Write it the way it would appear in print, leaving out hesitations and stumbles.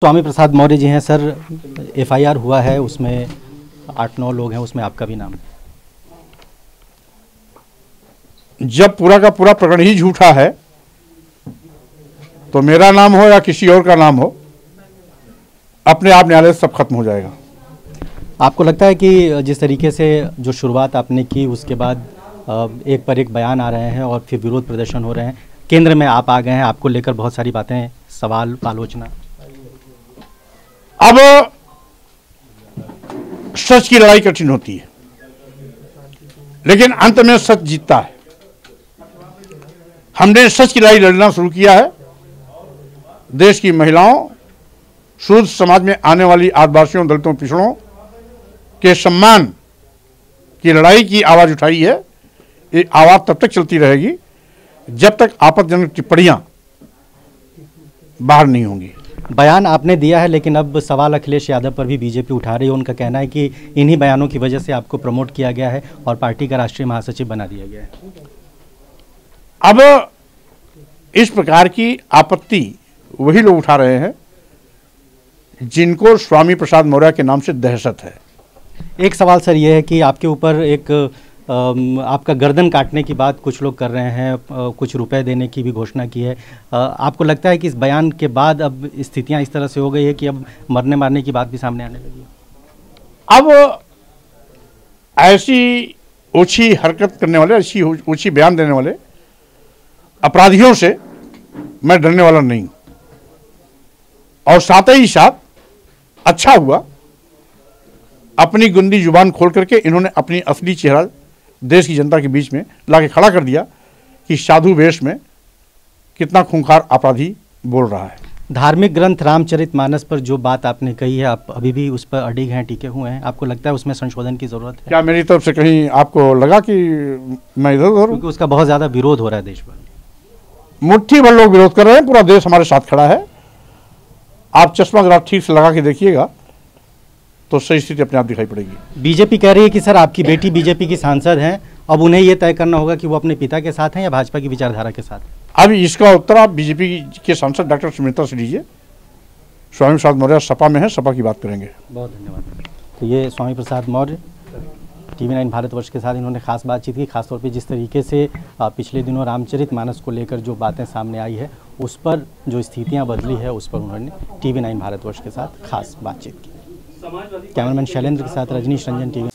स्वामी प्रसाद मौर्य जी हैं sir. FIR हुआ है, उसमें 8-9 लोग हैं, उसमें आपका भी नाम है। जब पूरा का पूरा प्रकरण ही झूठा है तो मेरा नाम हो या किसी और का नाम हो, अपने आप न्यायालय से सब खत्म हो जाएगा। आपको लगता है कि जिस तरीके से जो शुरुआत आपने की उसके बाद एक पर एक बयान आ रहे हैं और फिर विरोध प्रदर्शन हो रहे हैं, केंद्र में आप आ गए हैं, आपको लेकर बहुत सारी बातें, सवाल, आलोचना। अब सच की लड़ाई कठिन होती है, लेकिन अंत में सच जीतता है। हमने सच की लड़ाई लड़ना शुरू किया है। देश की महिलाओं, शूद्र समाज में आने वाली आदिवासियों, दलितों, पिछड़ों के सम्मान की लड़ाई की आवाज उठाई है। ये आवाज तब तक चलती रहेगी जब तक आपत्तिजनक टिप्पणियां बाहर नहीं होंगी। बयान आपने दिया है, लेकिन अब सवाल अखिलेश यादव पर भी बीजेपी उठा रही है। उनका कहना है कि इन्हीं बयानों की वजह से आपको प्रमोट किया गया है और पार्टी का राष्ट्रीय महासचिव बना दिया गया है। अब इस प्रकार की आपत्ति वही लोग उठा रहे हैं जिनको स्वामी प्रसाद मौर्य के नाम से दहशत है। एक सवाल सर ये है कि आपके ऊपर एक आपका गर्दन काटने की बात कुछ लोग कर रहे हैं, कुछ रुपए देने की भी घोषणा की है। आपको लगता है कि इस बयान के बाद अब स्थितियां इस तरह से हो गई है कि अब मरने मारने की बात भी सामने आने लगी है? अब ऐसी ओछी हरकत करने वाले, ऐसी ओछी बयान देने वाले अपराधियों से मैं डरने वाला नहीं हूं। और साथ ही साथ अच्छा हुआ अपनी गंदी जुबान खोल करके इन्होंने अपनी असली चेहरा देश की जनता के बीच में लाके खड़ा कर दिया कि साधु वेश में कितना खूंखार अपराधी बोल रहा है। धार्मिक ग्रंथ रामचरितमानस पर जो बात आपने कही है, आप अभी भी उस पर अडिग हैं, टिके हुए हैं। आपको लगता है उसमें संशोधन की जरूरत है? क्या मेरी तरफ से कहीं आपको लगा कि मैं इधर उधर? क्योंकि उसका बहुत ज्यादा विरोध हो रहा है देश भर। मुट्ठी भर लोग विरोध कर रहे हैं, पूरा देश हमारे साथ खड़ा है। आप चश्मा जरा ठीक से लगा के देखिएगा तो सही स्थिति अपने आप दिखाई पड़ेगी। बीजेपी कह रही है कि सर आपकी बेटी बीजेपी की सांसद हैं, अब उन्हें यह तय करना होगा कि वो अपने पिता के साथ हैं या भाजपा की विचारधारा के साथ। अब इसका उत्तर आप बीजेपी के सांसद डॉक्टर सुमित्रा से लीजिए। स्वामी प्रसाद मौर्य सपा में है, सपा की बात करेंगे। बहुत धन्यवाद। तो ये स्वामी प्रसाद मौर्य TV9 भारतवर्ष के साथ इन्होंने खास बातचीत की। खासतौर पे जिस तरीके से पिछले दिनों रामचरितमानस को लेकर जो बातें सामने आई है, उस पर जो स्थितियां बदली है, उस पर उन्होंने TV9 भारतवर्ष के साथ खास बातचीत की। कैमरामैन शैलेंद्र के साथ रजनीश रंजन, TV।